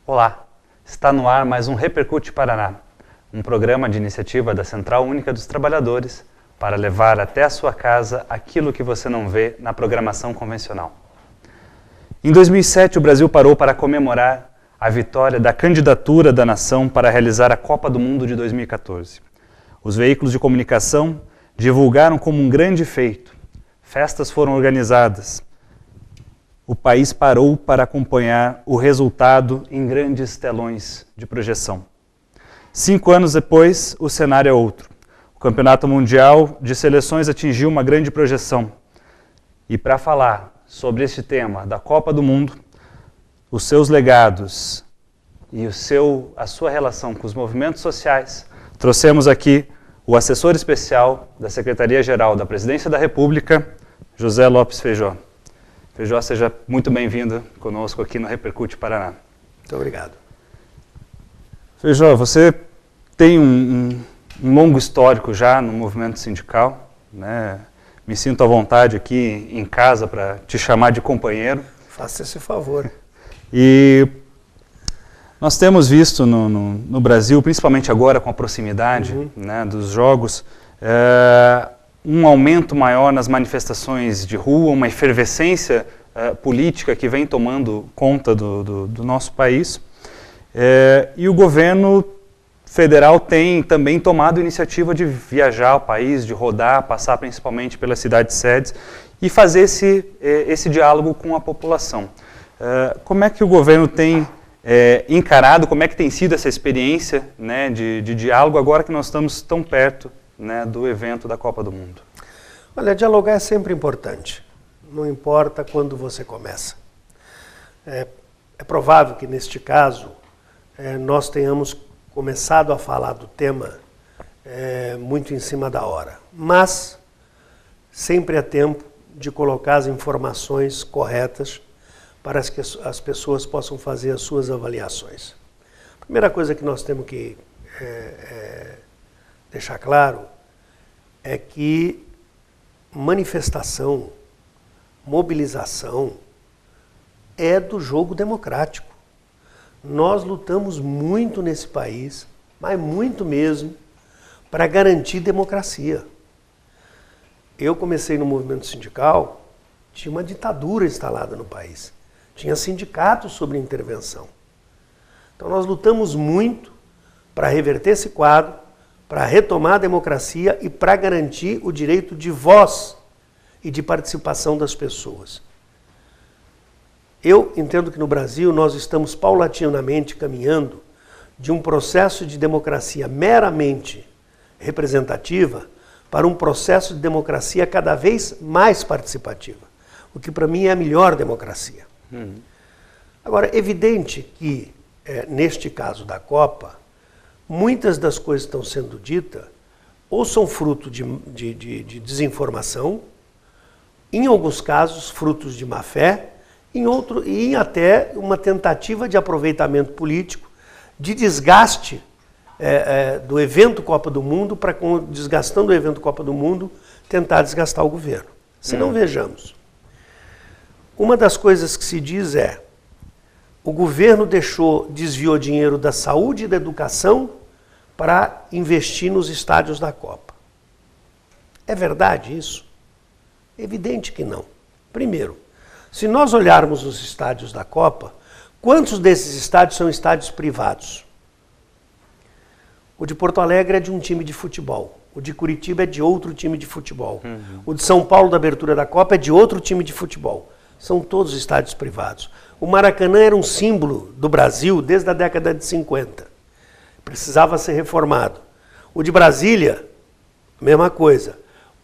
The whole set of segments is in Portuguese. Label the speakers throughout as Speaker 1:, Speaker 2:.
Speaker 1: Olá, está no ar mais um Repercute Paraná, um programa de iniciativa da Central Única dos Trabalhadores para levar até a sua casa aquilo que você não vê na programação convencional. Em 2007, o Brasil parou para comemorar a vitória da candidatura da nação para realizar a Copa do Mundo de 2014. Os veículos de comunicação divulgaram como um grande feito. Festas foram organizadas. O país parou para acompanhar o resultado em grandes telões de projeção. 5 anos depois, o cenário é outro. O Campeonato Mundial de Seleções atingiu uma grande projeção. E para falar sobre este tema da Copa do Mundo, os seus legados e a sua relação com os movimentos sociais, trouxemos aqui o assessor especial da Secretaria-Geral da Presidência da República, José Lopes Feijó. Feijó, seja muito bem-vindo conosco aqui no Repercute Paraná.
Speaker 2: Muito obrigado.
Speaker 1: Feijó, você tem um longo histórico já no movimento sindical, né? Me sinto à vontade aqui em casa para te chamar de companheiro.
Speaker 2: Faça esse favor.
Speaker 1: E nós temos visto no Brasil, principalmente agora com a proximidade né, dos jogos, um aumento maior nas manifestações de rua, uma efervescência política que vem tomando conta do nosso país. E o governo federal tem também tomado a iniciativa de viajar ao país, de rodar, passar principalmente pelas cidades-sedes e fazer esse diálogo com a população. Como é que o governo tem encarado, como é que tem sido essa experiência né, de diálogo agora que nós estamos tão perto né, do evento da Copa do Mundo?
Speaker 2: Olha, dialogar é sempre importante, não importa quando você começa. É provável que neste caso nós tenhamos começado a falar do tema muito em cima da hora, mas sempre é tempo de colocar as informações corretas para que as pessoas possam fazer as suas avaliações. A primeira coisa que nós temos que deixar claro é que manifestação, mobilização é do jogo democrático. Nós lutamos muito nesse país, mas muito mesmo, para garantir democracia. Eu comecei no movimento sindical, tinha uma ditadura instalada no país. Tinha sindicatos sobre intervenção. Então nós lutamos muito para reverter esse quadro, para retomar a democracia e para garantir o direito de voz e de participação das pessoas. Eu entendo que no Brasil nós estamos paulatinamente caminhando de um processo de democracia meramente representativa para um processo de democracia cada vez mais participativa, o que para mim é a melhor democracia. Agora, é evidente que, neste caso da Copa, muitas das coisas que estão sendo ditas ou são fruto de desinformação, em alguns casos frutos de má-fé, em até uma tentativa de aproveitamento político, de desgaste do evento Copa do Mundo, para, desgastando o evento Copa do Mundo, tentar desgastar o governo. Se não, vejamos. Uma das coisas que se diz o governo desviou dinheiro da saúde e da educação para investir nos estádios da Copa. É verdade isso? É evidente que não. Primeiro, se nós olharmos os estádios da Copa, quantos desses estádios são estádios privados? O de Porto Alegre é de um time de futebol. O de Curitiba é de outro time de futebol. O de São Paulo, da abertura da Copa, é de outro time de futebol. São todos estádios privados. O Maracanã era um símbolo do Brasil desde a década de 50. Precisava ser reformado. O de Brasília, mesma coisa.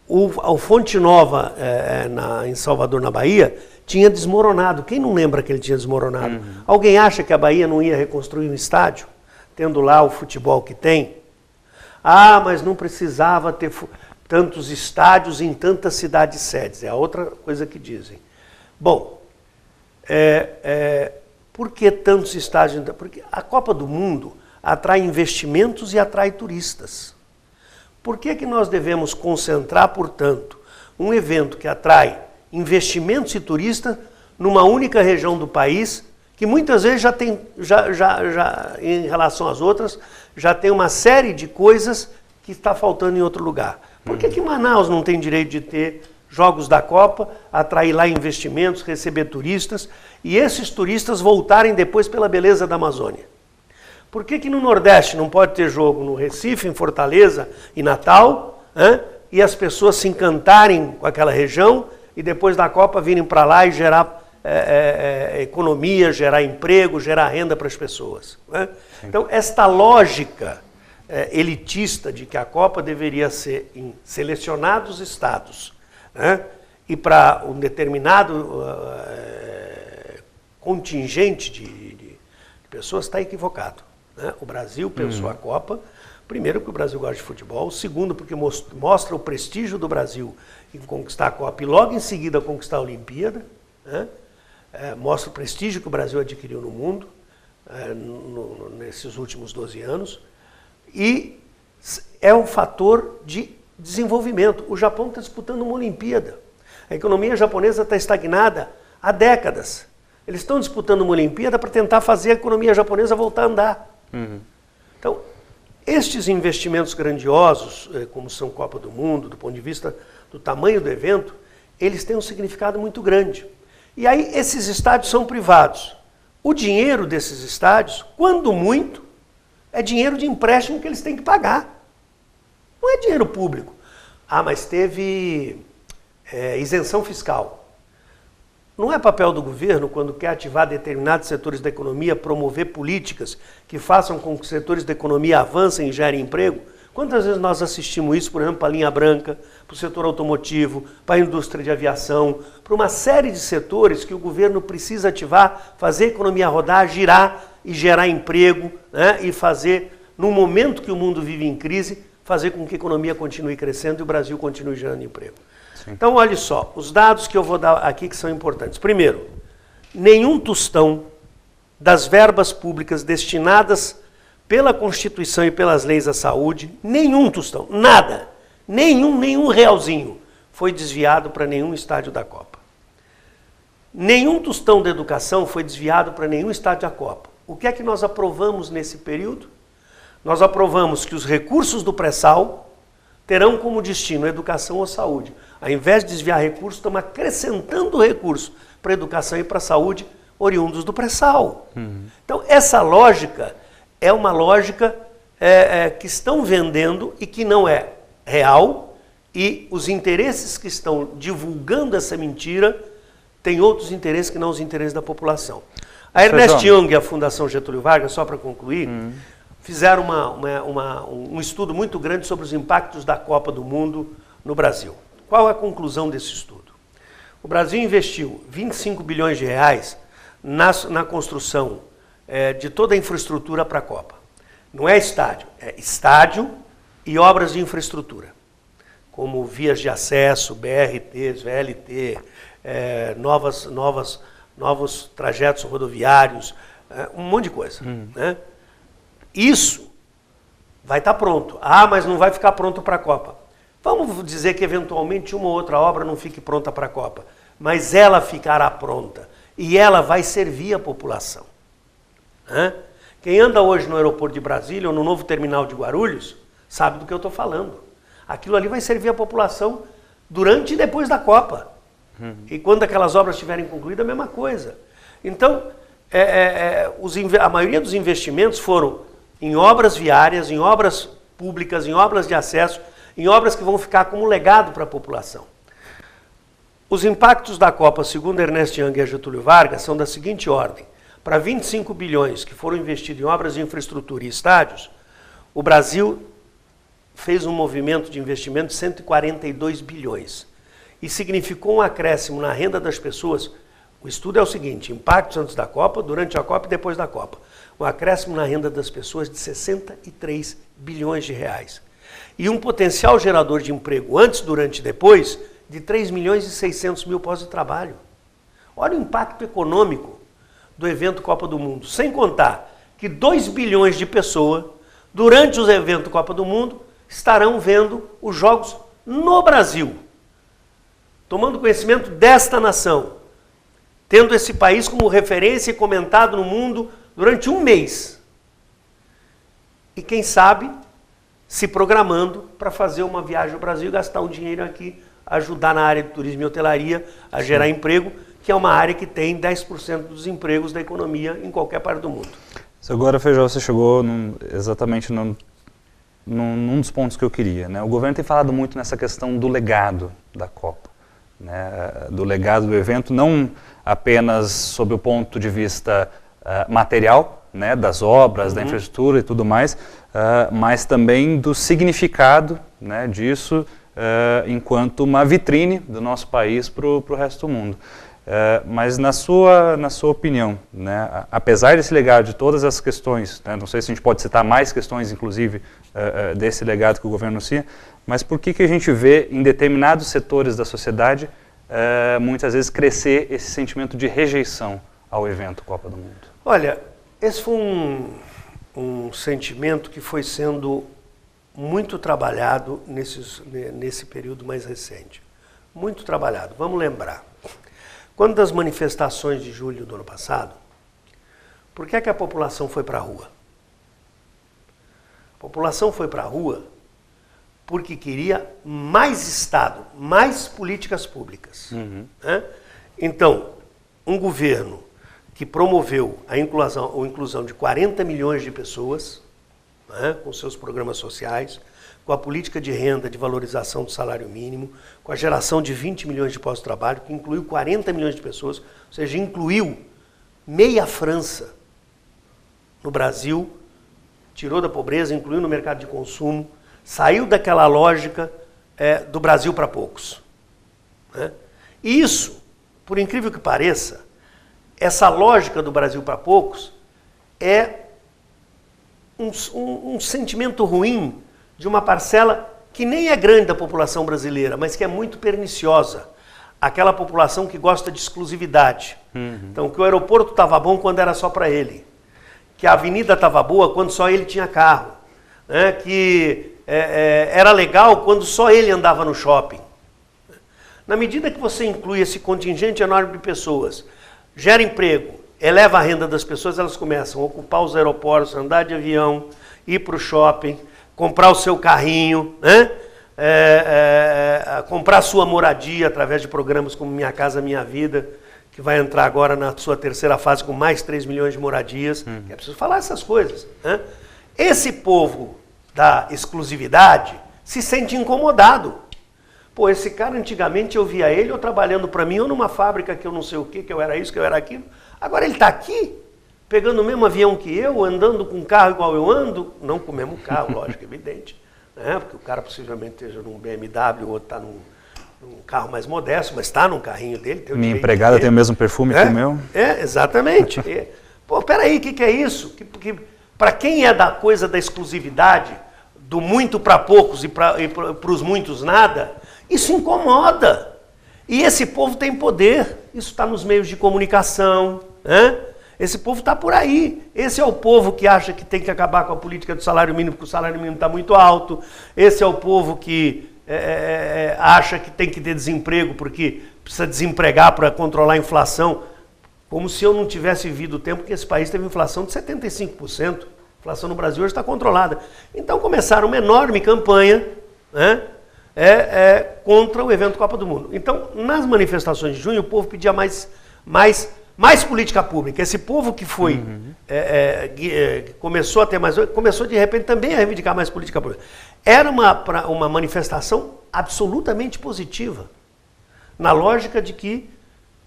Speaker 2: O Fonte Nova, em Salvador, na Bahia, tinha desmoronado. Quem não lembra que ele tinha desmoronado? Alguém acha que a Bahia não ia reconstruir um estádio, tendo lá o futebol que tem? Ah, mas não precisava ter tantos estádios em tantas cidades-sedes. É a outra coisa que dizem. Bom, por que tantos estádios? Porque a Copa do Mundo atrai investimentos e atrai turistas. Por que nós devemos concentrar, portanto, um evento que atrai investimentos e turistas numa única região do país que muitas vezes já tem, em relação às outras, já tem uma série de coisas que está faltando em outro lugar. Por que Manaus não tem direito de ter Jogos da Copa, atrair lá investimentos, receber turistas, e esses turistas voltarem depois pela beleza da Amazônia? Por que no Nordeste não pode ter jogo no Recife, em Fortaleza e Natal, e as pessoas se encantarem com aquela região e depois da Copa virem para lá e gerar economia, gerar emprego, gerar renda para as pessoas? Então, esta lógica elitista de que a Copa deveria ser em selecionados estados, e para um determinado contingente de pessoas, está equivocado. O Brasil pensou a Copa, primeiro porque o Brasil gosta de futebol, segundo porque mostra o prestígio do Brasil em conquistar a Copa e logo em seguida conquistar a Olimpíada, mostra o prestígio que o Brasil adquiriu no mundo nesses últimos 12 anos, e é um fator de desenvolvimento. O Japão está disputando uma Olimpíada. A economia japonesa está estagnada há décadas. Eles estão disputando uma Olimpíada para tentar fazer a economia japonesa voltar a andar. Então, estes investimentos grandiosos, como são Copa do Mundo, do ponto de vista do tamanho do evento, eles têm um significado muito grande. E aí, esses estádios são privados. O dinheiro desses estádios, quando muito, é dinheiro de empréstimo que eles têm que pagar. Não é dinheiro público. Mas teve isenção fiscal. Não é papel do governo, quando quer ativar determinados setores da economia, promover políticas que façam com que os setores da economia avancem e gerem emprego? Quantas vezes nós assistimos isso, por exemplo, para a linha branca, para o setor automotivo, para a indústria de aviação, para uma série de setores que o governo precisa ativar, fazer a economia rodar, girar e gerar emprego, e fazer, no momento que o mundo vive em crise, fazer com que a economia continue crescendo e o Brasil continue gerando emprego. Sim. Então, olha só, os dados que eu vou dar aqui que são importantes. Primeiro, nenhum tostão das verbas públicas destinadas pela Constituição e pelas leis à saúde, nenhum tostão, nada, nenhum realzinho foi desviado para nenhum estádio da Copa. Nenhum tostão da educação foi desviado para nenhum estádio da Copa. O que é que nós aprovamos nesse período? Nós aprovamos que os recursos do pré-sal terão como destino a educação ou a saúde. Ao invés de desviar recursos, estamos acrescentando recursos para a educação e para a saúde oriundos do pré-sal. Então, essa lógica é uma lógica que estão vendendo e que não é real, e os interesses que estão divulgando essa mentira têm outros interesses que não os interesses da população. A Ernest Young e a Fundação Getúlio Vargas, só para concluir, fizeram um estudo muito grande sobre os impactos da Copa do Mundo no Brasil. Qual é a conclusão desse estudo? O Brasil investiu 25 bilhões de reais na construção de toda a infraestrutura para a Copa. Não é estádio e obras de infraestrutura, como vias de acesso, BRTs, VLT, novos trajetos rodoviários, um monte de coisa. Isso vai estar pronto. Mas não vai ficar pronto para a Copa. Vamos dizer que eventualmente uma ou outra obra não fique pronta para a Copa, mas ela ficará pronta e ela vai servir a população. Quem anda hoje no aeroporto de Brasília ou no novo terminal de Guarulhos sabe do que eu estou falando. Aquilo ali vai servir a população durante e depois da Copa. E quando aquelas obras estiverem concluídas, a mesma coisa. Então, a maioria dos investimentos foram em obras viárias, em obras públicas, em obras de acesso, em obras que vão ficar como legado para a população. Os impactos da Copa, segundo Ernest Young e Getúlio Vargas, são da seguinte ordem. Para 25 bilhões que foram investidos em obras de infraestrutura e estádios, o Brasil fez um movimento de investimento de 142 bilhões. E significou um acréscimo na renda das pessoas. O estudo é o seguinte: impactos antes da Copa, durante a Copa e depois da Copa. Um acréscimo na renda das pessoas de 63 bilhões de reais. E um potencial gerador de emprego antes, durante e depois de 3 milhões e 600 mil postos de trabalho. Olha o impacto econômico do evento Copa do Mundo. Sem contar que 2 bilhões de pessoas, durante o evento Copa do Mundo, estarão vendo os jogos no Brasil. Tomando conhecimento desta nação. tendo esse país como referência e comentado no mundo durante um mês. E quem sabe, se programando para fazer uma viagem ao Brasil e gastar um dinheiro aqui, ajudar na área de turismo e hotelaria a gerar emprego, que é uma área que tem 10% dos empregos da economia em qualquer parte do mundo.
Speaker 1: Agora, Feijó, você chegou exatamente num dos pontos que eu queria, né? O governo tem falado muito nessa questão do legado da Copa, né? Do legado do evento, não apenas sob o ponto de vista material, né? Das obras, da infraestrutura e tudo mais, mas também do significado, né? Disso enquanto uma vitrine do nosso país para o resto do mundo. Mas na sua opinião, né, apesar desse legado, de todas as questões, né, não sei se a gente pode citar mais questões, inclusive, desse legado que o governo anuncia, mas por que a gente vê em determinados setores da sociedade muitas vezes crescer esse sentimento de rejeição ao evento Copa do Mundo?
Speaker 2: Olha, esse foi um sentimento que foi sendo muito trabalhado nesse período mais recente. Muito trabalhado. Vamos lembrar. Quando das manifestações de julho do ano passado, por que a população foi para a rua? A população foi para a rua porque queria mais Estado, mais políticas públicas. Né? Então, um governo que promoveu a inclusão de 40 milhões de pessoas, né, com seus programas sociais, com a política de renda de valorização do salário mínimo, com a geração de 20 milhões de postos de trabalho, que incluiu 40 milhões de pessoas, ou seja, incluiu meia França no Brasil, tirou da pobreza, incluiu no mercado de consumo, saiu daquela lógica do Brasil para poucos. Né? E isso, por incrível que pareça, essa lógica do Brasil para poucos é um sentimento ruim de uma parcela que nem é grande da população brasileira, mas que é muito perniciosa. Aquela população que gosta de exclusividade. Então, que o aeroporto estava bom quando era só para ele. Que a avenida estava boa quando só ele tinha carro. Né? Que era legal quando só ele andava no shopping. Na medida que você inclui esse contingente enorme de pessoas, gera emprego, eleva a renda das pessoas, elas começam a ocupar os aeroportos, andar de avião, ir para o shopping, comprar o seu carrinho, né? Comprar a sua moradia através de programas como Minha Casa Minha Vida, que vai entrar agora na sua terceira fase com mais 3 milhões de moradias. É preciso falar essas coisas. Né? Esse povo da exclusividade se sente incomodado. Pô, esse cara antigamente eu via ele ou trabalhando para mim ou numa fábrica que eu não sei o que eu era isso, que eu era aquilo. Agora ele está aqui, pegando o mesmo avião que eu, andando com um carro igual eu ando, não com o mesmo carro, lógico, evidente, né? Porque o cara possivelmente esteja num BMW, o outro está num carro mais modesto, mas está num carrinho dele. Tem o
Speaker 1: Minha empregada tem o mesmo perfume que o meu.
Speaker 2: Exatamente. Pô, peraí, o que é isso? Para quem é da coisa da exclusividade, do muito para poucos e para os muitos nada, isso incomoda. E esse povo tem poder, isso está nos meios de comunicação, né? Esse povo está por aí. Esse é o povo que acha que tem que acabar com a política do salário mínimo, porque o salário mínimo está muito alto. Esse é o povo que acha que tem que ter desemprego, porque precisa desempregar para controlar a inflação. Como se eu não tivesse vivido o tempo que esse país teve inflação de 75%. A inflação no Brasil hoje está controlada. Então começaram uma enorme campanha, né, contra o evento Copa do Mundo. Então, nas manifestações de junho, o povo pedia mais política pública. Esse povo que foi, começou a ter mais, começou de repente também a reivindicar mais política pública. Era uma manifestação absolutamente positiva, na lógica de que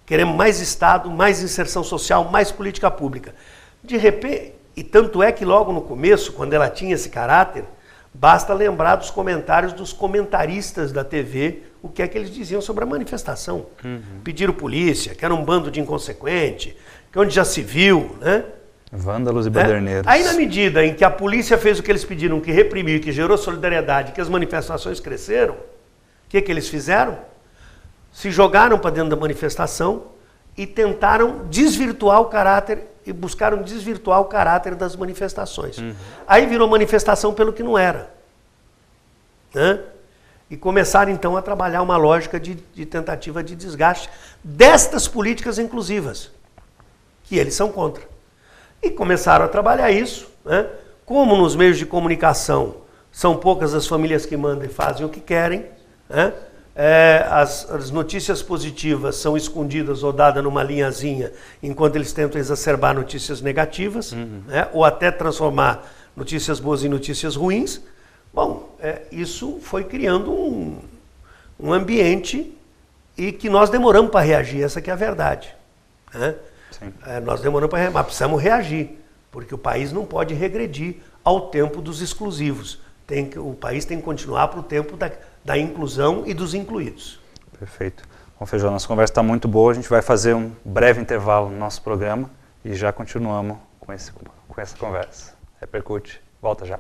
Speaker 2: queremos mais Estado, mais inserção social, mais política pública. De repente, e tanto é que logo no começo, quando ela tinha esse caráter, basta lembrar dos comentários dos comentaristas da TV, o que é que eles diziam sobre a manifestação. Pediram polícia, que era um bando de inconsequente, que onde já se viu, né?
Speaker 1: Vândalos e baderneiros.
Speaker 2: Aí na medida em que a polícia fez o que eles pediram, que reprimiu, que gerou solidariedade, que as manifestações cresceram, o que eles fizeram? Se jogaram para dentro da manifestação e tentaram desvirtuar o caráter, e buscaram desvirtuar o caráter das manifestações. Aí virou manifestação pelo que não era. Né? e começaram então a trabalhar uma lógica de tentativa de desgaste destas políticas inclusivas, que eles são contra. E começaram a trabalhar isso, né? Como nos meios de comunicação são poucas as famílias que mandam e fazem o que querem, né? As notícias positivas são escondidas ou dadas numa linhazinha, enquanto eles tentam exacerbar notícias negativas, né? Ou até transformar notícias boas em notícias ruins. Bom, isso foi criando um ambiente e que nós demoramos para reagir, essa que é a verdade, né? Nós demoramos para reagir, mas precisamos reagir, porque o país não pode regredir ao tempo dos exclusivos. O país tem que continuar para o tempo da inclusão e dos incluídos.
Speaker 1: Perfeito. Bom, Feijó, nossa conversa está muito boa, a gente vai fazer um breve intervalo no nosso programa e já continuamos com essa conversa. Repercute, volta já.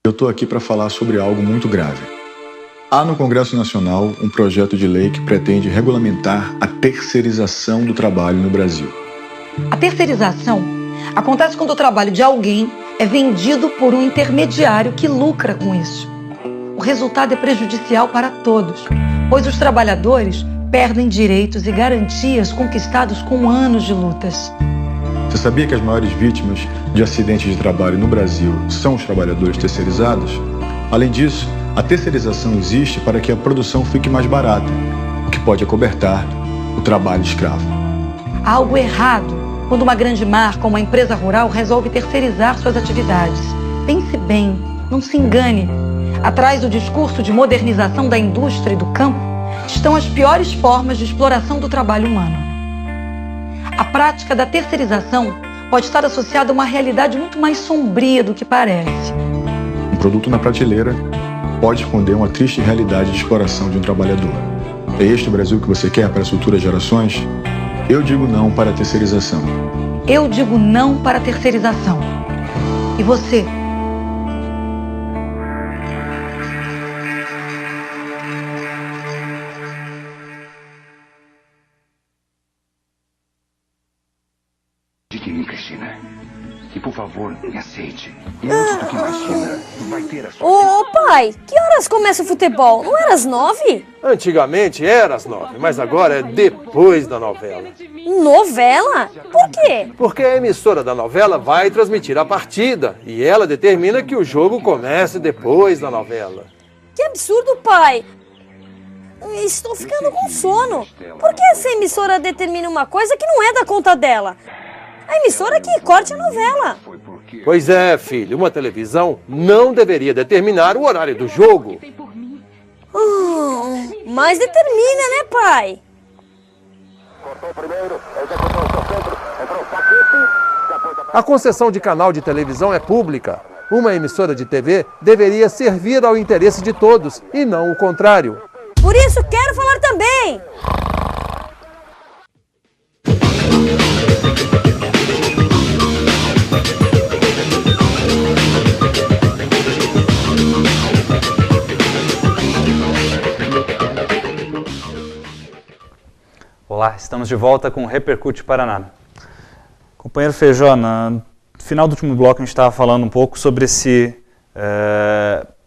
Speaker 3: Eu estou aqui para falar sobre algo muito grave. Há no Congresso Nacional um projeto de lei que pretende regulamentar a terceirização do trabalho no Brasil.
Speaker 4: A terceirização acontece quando o trabalho de alguém é vendido por um intermediário que lucra com isso. O resultado é prejudicial para todos, pois os trabalhadores perdem direitos e garantias conquistados com anos de lutas.
Speaker 3: Você sabia que as maiores vítimas de acidentes de trabalho no Brasil são os trabalhadores terceirizados? Além disso, a terceirização existe para que a produção fique mais barata, o que pode acobertar o trabalho escravo.
Speaker 4: Há algo errado quando uma grande marca ou uma empresa rural resolve terceirizar suas atividades. Pense bem, não se engane. Atrás do discurso de modernização da indústria e do campo estão as piores formas de exploração do trabalho humano. A prática da terceirização pode estar associada a uma realidade muito mais sombria do que parece.
Speaker 3: Um produto na prateleira pode esconder uma triste realidade de exploração de um trabalhador. É este o Brasil que você quer para as futuras gerações? Eu digo não para a terceirização.
Speaker 4: Eu digo não para a terceirização. E você?
Speaker 5: Cristina. E por favor, me aceite. E antes do que imagina, vai ter a sua...
Speaker 6: Ô pai, que horas começa o futebol? Não era às 9?
Speaker 7: Antigamente era às 9, mas agora é depois da novela.
Speaker 6: Novela? Por quê?
Speaker 7: Porque a emissora da novela vai transmitir a partida e ela determina que o jogo comece depois da novela.
Speaker 6: Que absurdo, pai! Estou ficando com sono. Por que essa emissora determina uma coisa que não é da conta dela? A emissora que corte a novela.
Speaker 7: Pois é, filho, uma televisão não deveria determinar o horário do jogo.
Speaker 6: Mas determina, né, pai?
Speaker 7: A concessão de canal de televisão é pública. Uma emissora de TV deveria servir ao interesse de todos e não o contrário.
Speaker 6: Por isso quero falar também.
Speaker 1: Olá, estamos de volta com o Repercute Paraná. Companheiro Feijó, no final do último bloco a gente estava falando um pouco sobre esse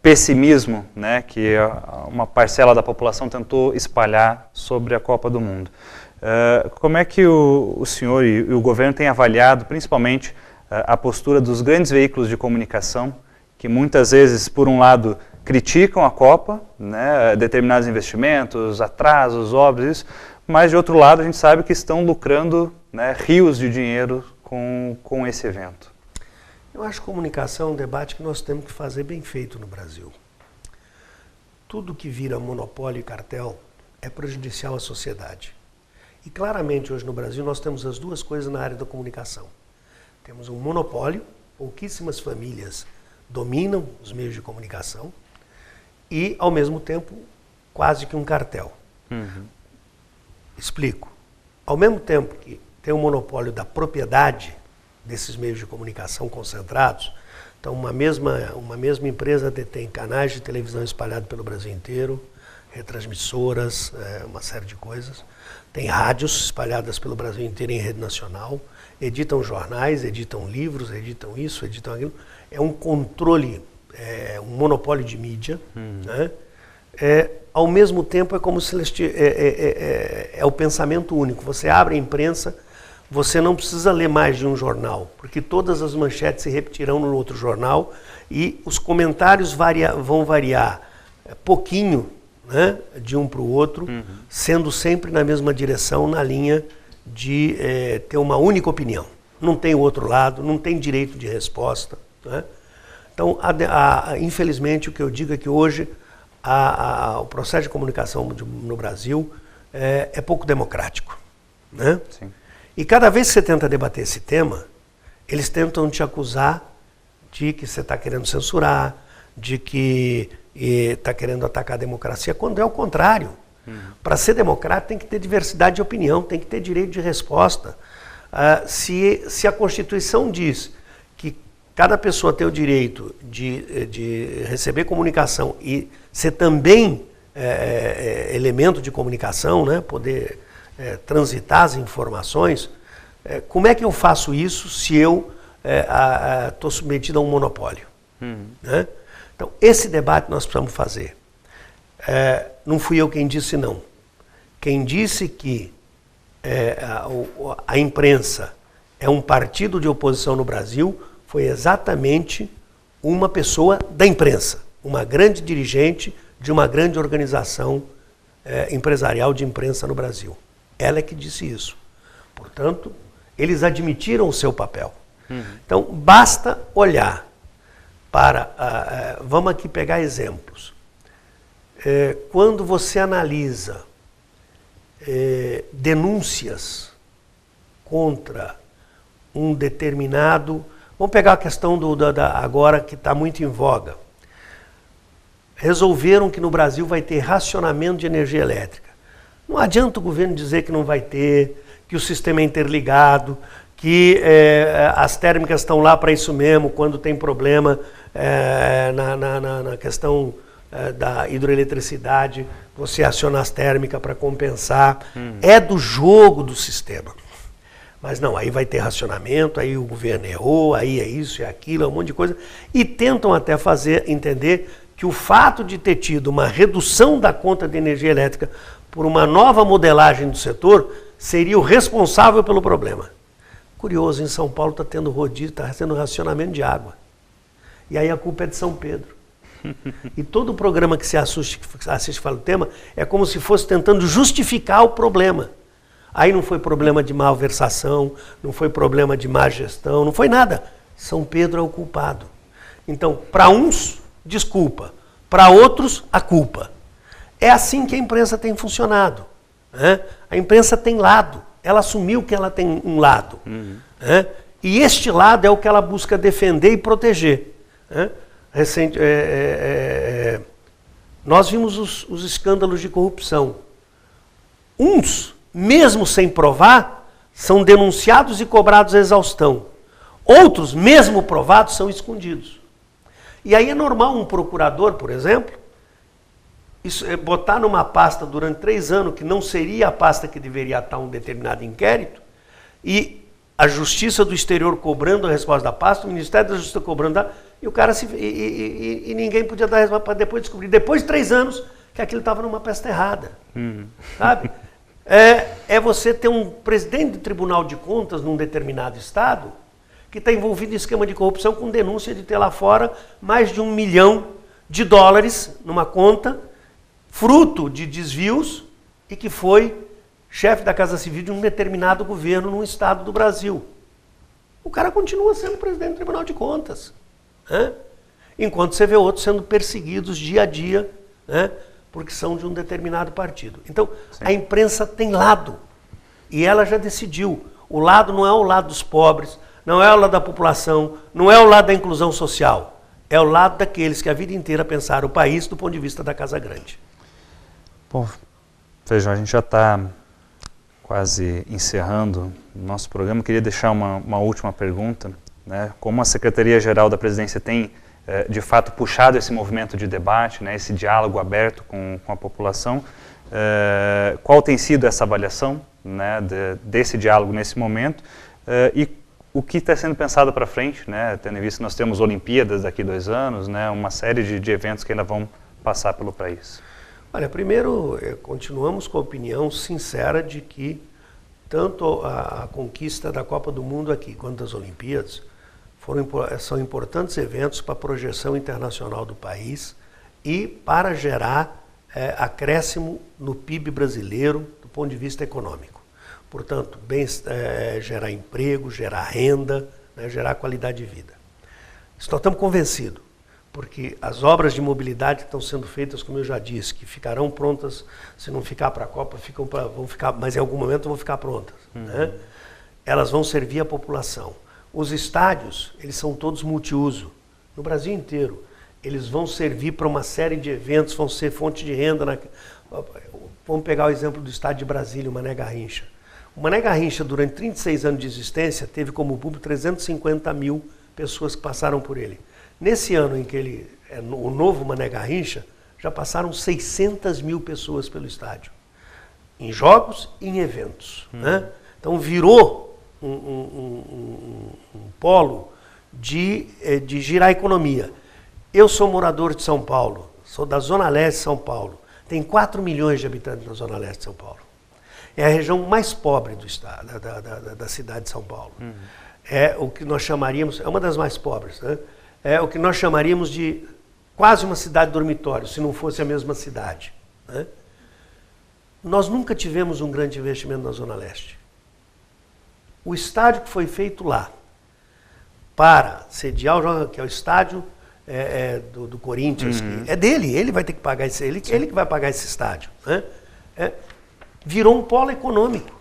Speaker 1: pessimismo, né, que uma parcela da população tentou espalhar sobre a Copa do Mundo. Como é que o senhor e o governo têm avaliado, principalmente, a postura dos grandes veículos de comunicação, que muitas vezes, por um lado, criticam a Copa, né, determinados investimentos, atrasos, obras, isso, mas de outro lado a gente sabe que estão lucrando, né, rios de dinheiro com esse evento?
Speaker 2: Eu acho que comunicação é um debate que nós temos que fazer bem feito no Brasil. Tudo que vira monopólio e cartel é prejudicial à sociedade. E claramente hoje no Brasil nós temos as duas coisas na área da comunicação. Temos um monopólio, pouquíssimas famílias dominam os meios de comunicação e, ao mesmo tempo, quase que um cartel. Explico. Ao mesmo tempo que tem o monopólio da propriedade, desses meios de comunicação concentrados. Então, uma mesma empresa detém canais de televisão espalhados pelo Brasil inteiro, retransmissoras, uma série de coisas. Tem rádios espalhadas pelo Brasil inteiro em rede nacional, editam jornais, editam livros, editam isso, editam aquilo. É um controle, um monopólio de mídia. Né? Ao mesmo tempo, é como se é o pensamento único. Você abre a imprensa, você não precisa ler mais de um jornal, porque todas as manchetes se repetirão no outro jornal e os comentários vão variar pouquinho, né, de um para o outro, sendo sempre na mesma direção, na linha de ter uma única opinião. Não tem o outro lado, não tem direito de resposta. Né? Então, infelizmente, o que eu digo é que hoje o processo de comunicação no Brasil é pouco democrático. Né?
Speaker 1: Sim.
Speaker 2: E cada vez que você tenta debater esse tema, eles tentam te acusar de que você está querendo censurar, de que está querendo atacar a democracia, quando é o contrário. Para ser democrático tem que ter diversidade de opinião, tem que ter direito de resposta. Se a Constituição diz que cada pessoa tem o direito de receber comunicação e ser também elemento de comunicação, né, poder transitar as informações, como é que eu faço isso se eu estou submetido a um monopólio? Né? Então, esse debate nós precisamos fazer. Não fui eu quem disse não. Quem disse que a imprensa é um partido de oposição no Brasil foi exatamente uma pessoa da imprensa, uma grande dirigente de uma grande organização empresarial de imprensa no Brasil. Ela é que disse isso. Portanto, eles admitiram o seu papel. Então, basta olhar para... vamos aqui pegar exemplos. Quando você analisa denúncias contra um determinado... Vamos pegar a questão agora que está muito em voga. Resolveram que no Brasil vai ter racionamento de energia elétrica. Não adianta o governo dizer que não vai ter, que o sistema é interligado, que as térmicas estão lá para isso mesmo, quando tem problema na questão da hidroeletricidade, você aciona as térmicas para compensar. É do jogo do sistema. Mas não, aí vai ter racionamento, aí o governo errou, aí é isso, é aquilo, é um monte de coisa. E tentam até entender que o fato de ter tido uma redução da conta de energia elétrica por uma nova modelagem do setor seria o responsável pelo problema. Curioso, em São Paulo está tendo rodízio, está tendo racionamento de água. E aí a culpa é de São Pedro. E todo o programa que você assiste e fala o tema é como se fosse tentando justificar o problema. Aí não foi problema de malversação, não foi problema de má gestão, não foi nada. São Pedro é o culpado. Então, para uns, desculpa. Para outros, a culpa. É assim que a imprensa tem funcionado. Né? A imprensa tem lado. Ela assumiu que ela tem um lado. Né? E este lado é o que ela busca defender e proteger. Né? Nós vimos os escândalos de corrupção. Uns, mesmo sem provar, são denunciados e cobrados a exaustão. Outros, mesmo provados, são escondidos. E aí é normal um procurador, por exemplo, botar numa pasta durante 3 anos, que não seria a pasta que deveria estar um determinado inquérito, e a Justiça do Exterior cobrando a resposta da pasta, o Ministério da Justiça cobrando, e o cara e ninguém podia dar a resposta para depois descobrir, depois de 3 anos, que aquilo estava numa pasta errada. Sabe? É você ter um presidente do Tribunal de Contas num determinado estado que está envolvido em esquema de corrupção com denúncia de ter lá fora mais de $1 milhão numa conta, fruto de desvios, e que foi chefe da Casa Civil de um determinado governo num estado do Brasil. O cara continua sendo presidente do Tribunal de Contas. Né? Enquanto você vê outros sendo perseguidos dia a dia, né? Porque são de um determinado partido. Então, sim, a imprensa tem lado. E ela já decidiu. O lado não é o lado dos pobres, não é o lado da população, não é o lado da inclusão social. É o lado daqueles que a vida inteira pensaram o país do ponto de vista da Casa Grande.
Speaker 1: Bom, Feijão, a gente já está quase encerrando o nosso programa, eu queria deixar uma última pergunta, né? Como a Secretaria-Geral da Presidência tem, de fato, puxado esse movimento de debate, né? Esse diálogo aberto com a população, qual tem sido essa avaliação, né, desse diálogo nesse momento, e o que está sendo pensado para frente, né, tendo em vista que nós temos Olimpíadas daqui a 2 anos, né, uma série de eventos que ainda vão passar pelo país?
Speaker 2: Olha, primeiro, continuamos com a opinião sincera de que tanto a conquista da Copa do Mundo aqui quanto das Olimpíadas são importantes eventos para a projeção internacional do país e para gerar acréscimo no PIB brasileiro do ponto de vista econômico. Portanto, gerar emprego, gerar renda, né, gerar qualidade de vida. Nós estamos convencidos, porque as obras de mobilidade que estão sendo feitas, como eu já disse, que ficarão prontas, se não ficar para a Copa, vão ficar, mas em algum momento vão ficar prontas. Né? Elas vão servir à população. Os estádios, eles são todos multiuso, no Brasil inteiro. Eles vão servir para uma série de eventos, vão ser fonte de renda. Vamos pegar o exemplo do estádio de Brasília, o Mané Garrincha. O Mané Garrincha, durante 36 anos de existência, teve como público 350 mil pessoas que passaram por ele. Nesse ano em que ele o novo Mané Garrincha, já passaram 600 mil pessoas pelo estádio, em jogos e em eventos. Né? Então virou um polo de girar a economia. Eu sou morador de São Paulo, sou da Zona Leste de São Paulo. Tem 4 milhões de habitantes na Zona Leste de São Paulo. É a região mais pobre do estado, da cidade de São Paulo. É o que nós chamaríamos, é uma das mais pobres, né? É o que nós chamaríamos de quase uma cidade dormitório, se não fosse a mesma cidade. Né? Nós nunca tivemos um grande investimento na Zona Leste. O estádio que foi feito lá para sediar o jogo, que é o estádio do Corinthians, é dele, ele vai ter que pagar ele que vai pagar esse estádio. Né? Virou um polo econômico.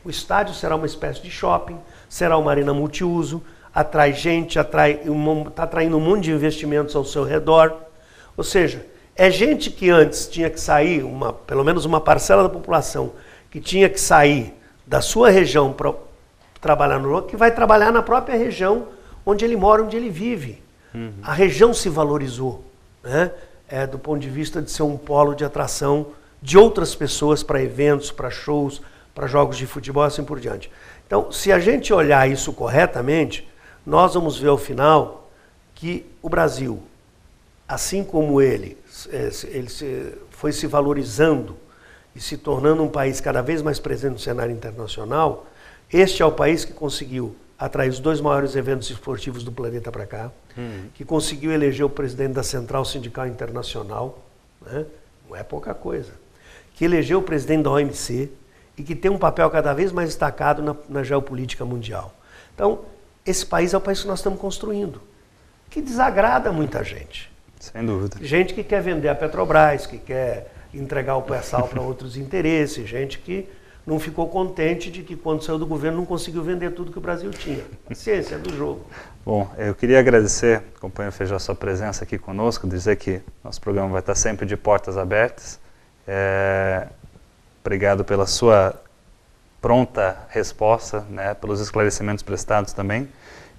Speaker 2: O estádio será uma espécie de shopping, será uma arena multiuso, atrai gente, está atraindo um monte de investimentos ao seu redor. Ou seja, é gente que antes tinha que sair, pelo menos uma parcela da população, que tinha que sair da sua região para trabalhar no que vai trabalhar na própria região onde ele mora, onde ele vive. A região se valorizou, né? Do ponto de vista de ser um polo de atração de outras pessoas para eventos, para shows, para jogos de futebol e assim por diante. Então, se a gente olhar isso corretamente, nós vamos ver ao final que o Brasil, assim como ele foi se valorizando e se tornando um país cada vez mais presente no cenário internacional, este é o país que conseguiu atrair os 2 maiores eventos esportivos do planeta para cá, que conseguiu eleger o presidente da Central Sindical Internacional, né? Não é pouca coisa, que elegeu o presidente da OMC e que tem um papel cada vez mais destacado na geopolítica mundial. Então, esse país é o país que nós estamos construindo, que desagrada muita gente.
Speaker 1: Sem dúvida.
Speaker 2: Gente que quer vender a Petrobras, que quer entregar o pré-sal para outros interesses, gente que não ficou contente de que quando saiu do governo não conseguiu vender tudo que o Brasil tinha. Ciência é do jogo. Bom,
Speaker 1: eu queria agradecer, companheiro Feijó, a sua presença aqui conosco, dizer que nosso programa vai estar sempre de portas abertas. Obrigado pela sua pronta resposta, né, pelos esclarecimentos prestados também.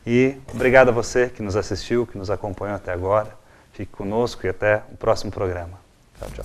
Speaker 1: E obrigado a você que nos assistiu, que nos acompanhou até agora. Fique conosco e até o próximo programa. Tchau, tchau.